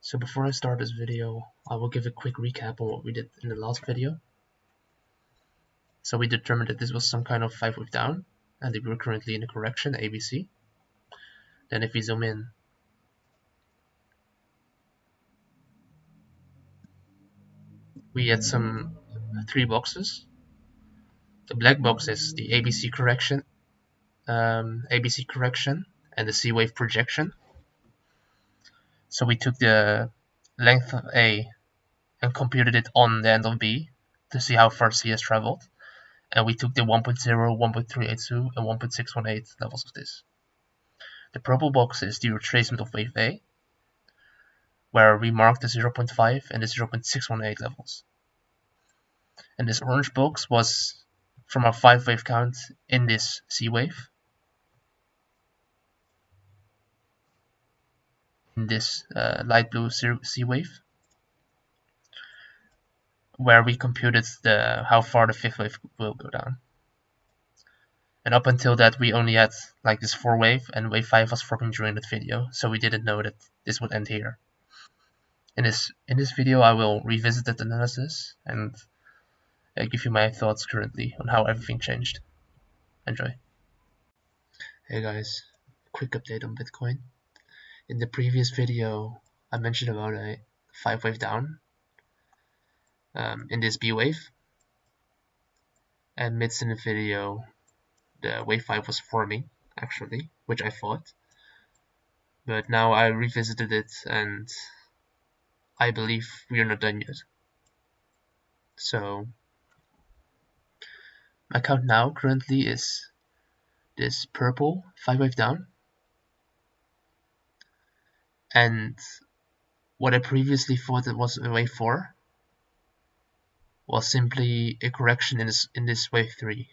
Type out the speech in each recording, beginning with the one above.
So before I start this video, I will give a quick recap on what we did in the last video. So we determined that this was some kind of 5-wave down, and that we were currently in a correction, ABC. Then if we zoom in, we had some 3 boxes. The black box is the ABC correction, and the C wave projection. So we took the length of A and computed it on the end of B to see how far C has traveled. And we took the 1.0, 1.382, and 1.618 levels of this. The purple box is the retracement of wave A, where we marked the 0.5 and the 0.618 levels. And this orange box was from our 5-wave count in this C wave, in this light blue C wave, where we computed how far the 5th wave will go down. And up until that, we only had like this 4-wave, and wave 5 was forming during that video, so we didn't know that this would end here. In this video, I will revisit that analysis and give you my thoughts currently on how everything changed. Enjoy. Hey guys, quick update on Bitcoin. In the previous video, I mentioned about a 5-wave down in this B wave, and midst in the video, the wave 5 was forming actually, which I thought, but now I revisited it and I believe we are not done yet. So my count now currently is this purple 5-wave down, and what I previously thought it was a wave 4 was simply a correction in this wave 3,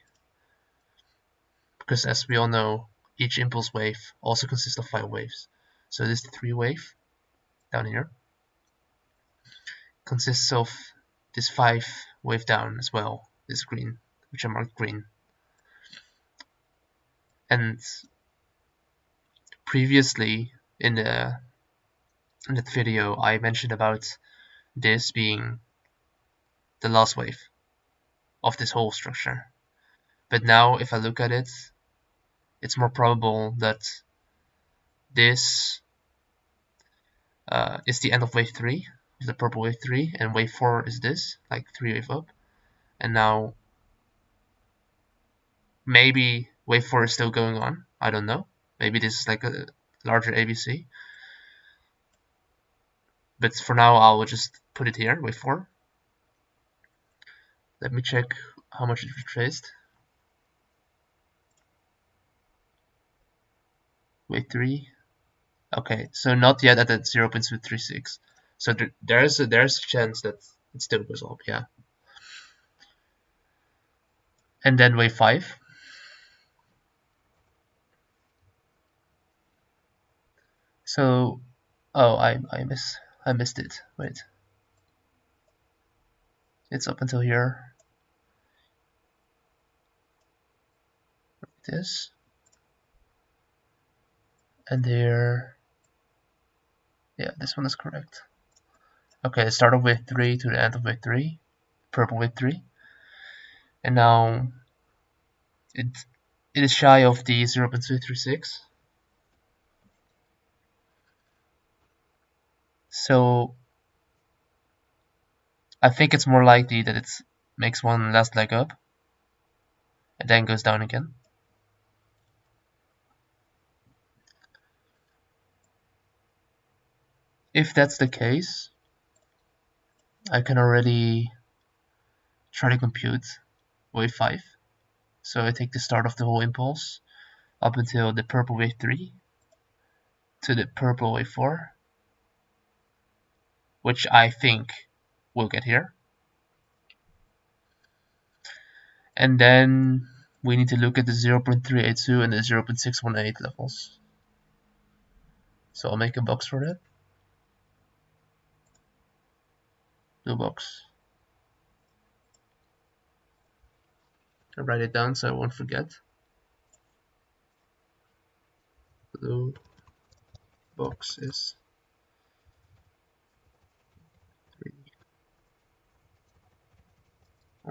because as we all know, each impulse wave also consists of 5 waves. So this 3-wave down here consists of this 5-wave down as well, this green, which I marked green. And previously in that video, I mentioned about this being the last wave of this whole structure. But now, if I look at it, it's more probable that this is the end of wave 3, of the purple wave 3, and wave 4 is this, like 3-wave up. And now, maybe wave 4 is still going on, I don't know. Maybe this is like a larger ABC. But for now, I'll just put it here, wave 4. Let me check how much it retraced. Wave 3. Okay, so not yet at that 0.236. So there's a chance that it still goes up, yeah. And then wave 5. So, oh, I missed it. Wait, it's up until here. This and here. Yeah, this one is correct. Okay, start of wave 3 to the end of wave 3, purple wave 3, and now it is shy of the 0.236. So I think it's more likely that it makes one last leg up and then goes down again. If that's the case, I can already try to compute wave 5. So I take the start of the whole impulse up until the purple wave 3 to the purple wave 4, which I think we'll get here. And then we need to look at the 0.382 and the 0.618 levels. So I'll make a box for that. Blue box. I'll write it down so I won't forget. Blue box is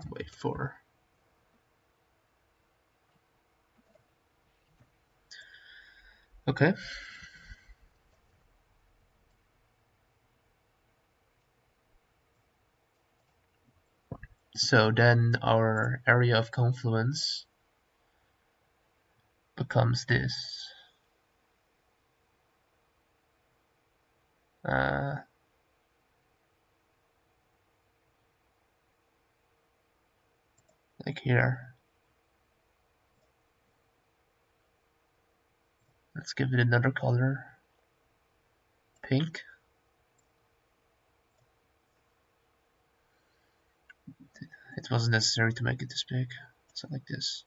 wave 4. Okay. So then our area of confluence becomes this. Like here. Let's give it another color. Pink. It wasn't necessary to make it this big. So like this.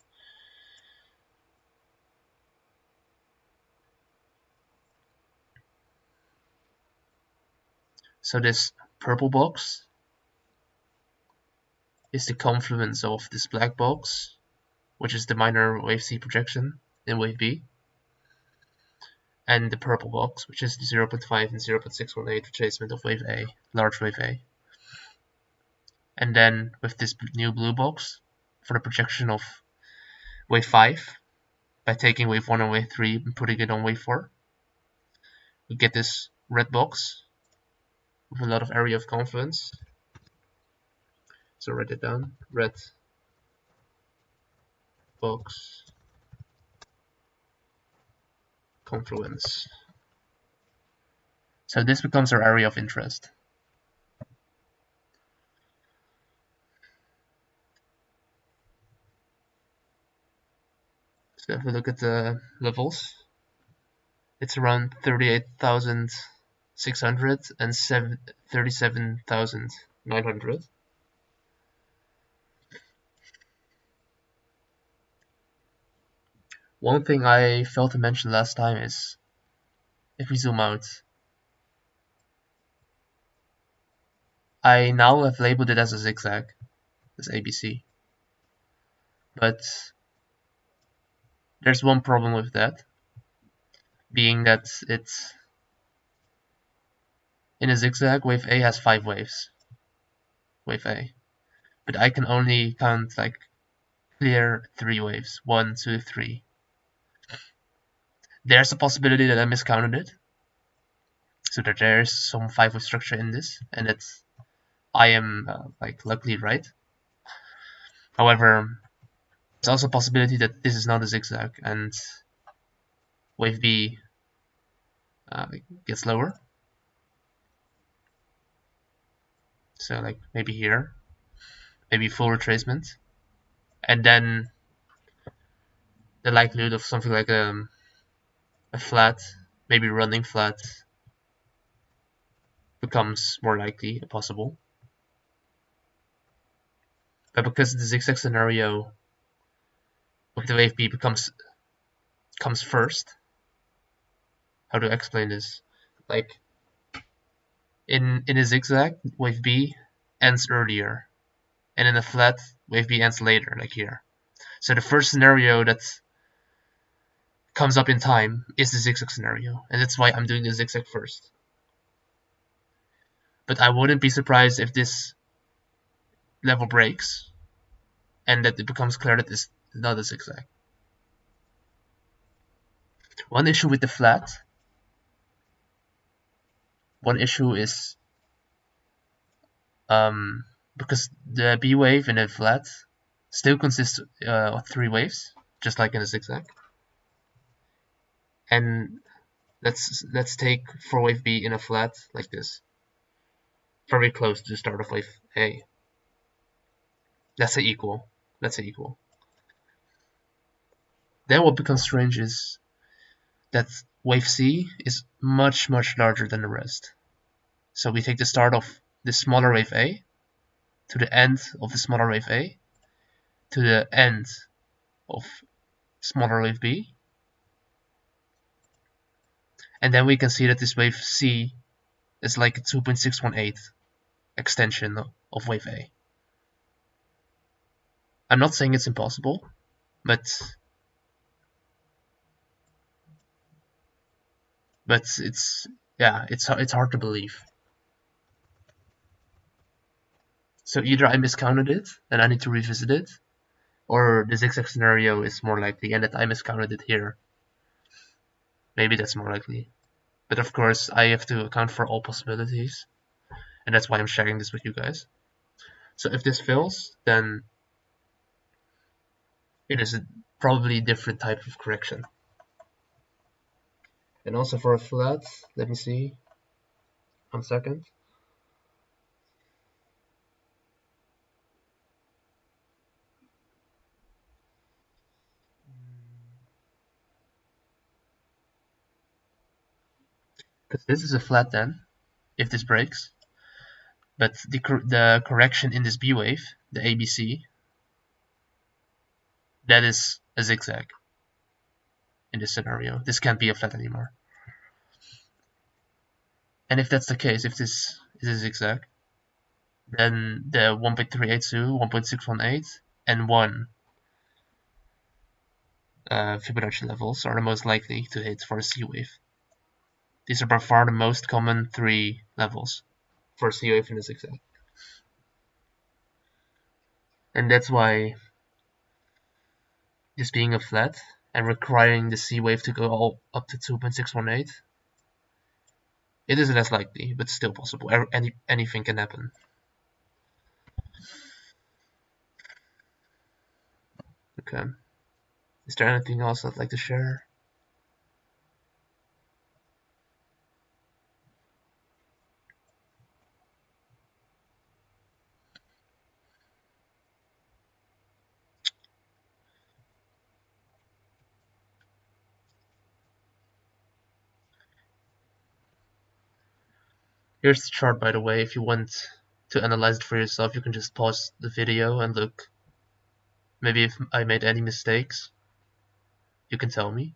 So this purple box is the confluence of this black box, which is the minor wave C projection in wave B, and the purple box, which is the 0.5 and 0.618 retracement of wave A, large wave A. And then with this new blue box for the projection of wave 5, by taking wave 1 and wave 3 and putting it on wave 4, we get this red box with a lot of area of confluence. So write it down, red box confluence. So this becomes our area of interest. So if we look at the levels, it's around 38,600 and 37,900. One thing I failed to mention last time is, if we zoom out, I now have labeled it as a zigzag, as ABC. But there's one problem with that, being that it's in a zigzag, wave A has 5 waves. Wave A. But I can only count like clear 3 waves. 1, 2, 3. There's a possibility that I miscounted it, so that there's some 5-wave structure in this, and it's I am like luckily right. However, there's also a possibility that this is not a zigzag and wave B gets lower. So like maybe here, maybe full retracement, and then the likelihood of something like a flat, maybe running flat, becomes more likely possible. But because the zigzag scenario of the wave B comes first, how to explain this? Like in a zigzag, wave B ends earlier, and in a flat, wave B ends later, like here. So the first scenario that comes up in time is the zigzag scenario, and that's why I'm doing the zigzag first. But I wouldn't be surprised if this level breaks and that it becomes clear that it's not a zigzag. One issue with the flat, one issue is because the B wave in a flat still consists of 3 waves, just like in a zigzag. And let's take for wave B in a flat like this, very close to the start of wave A. Let's say equal. Then what becomes strange is that wave C is much larger than the rest. So we take the start of the smaller wave A to the end of the smaller wave A to the end of smaller wave B, and then we can see that this wave C is like a 2.618 extension of wave A. I'm not saying it's impossible, but it's hard to believe. So either I miscounted it and I need to revisit it, or the zigzag scenario is more likely and that I miscounted it here. Maybe that's more likely. But of course, I have to account for all possibilities, and that's why I'm sharing this with you guys. So if this fails, then it is probably a different type of correction. And also for a flat, let me see, 1 second. Because this is a flat then, if this breaks. But the correction in this B wave, the ABC, that is a zigzag in this scenario. This can't be a flat anymore. And if that's the case, if this is a zigzag, then the 1.382, 1.618, and 1 Fibonacci levels are the most likely to hit for a C wave. These are by far the most common 3 levels for a C wave in a zigzag. And that's why this being a flat and requiring the C wave to go all up to 2.618, it is less likely, but still possible. Anything can happen. Okay. Is there anything else I'd like to share? Here's the chart, by the way. If you want to analyze it for yourself, you can just pause the video and look. Maybe if I made any mistakes, you can tell me.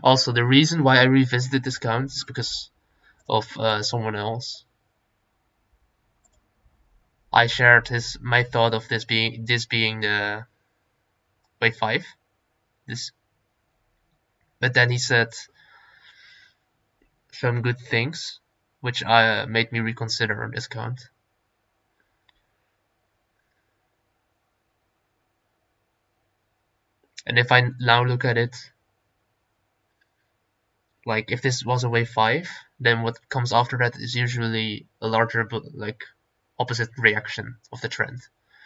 Also, the reason why I revisited this count is because of someone else. I shared my thought of this being the wave 5. But then he said some good things, which made me reconsider this count. And if I now look at it, like if this was a wave 5, then what comes after that is usually a larger, like, opposite reaction of the trend.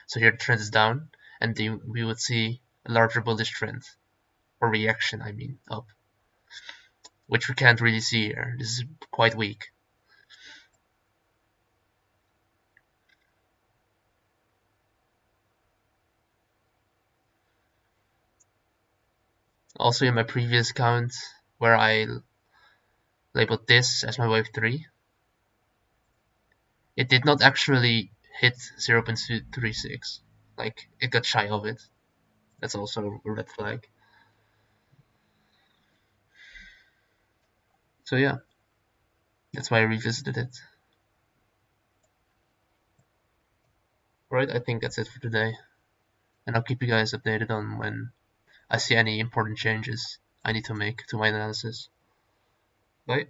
So here the trend is down, and we would see a larger bullish trend, or reaction, I mean, up, which we can't really see here. This is quite weak. Also in my previous count, where I labeled this as my wave 3, it did not actually hit 0.36. Like, it got shy of it. That's also a red flag. So yeah, that's why I revisited it. Alright, I think that's it for today. And I'll keep you guys updated on when I see any important changes I need to make to my analysis. Bye.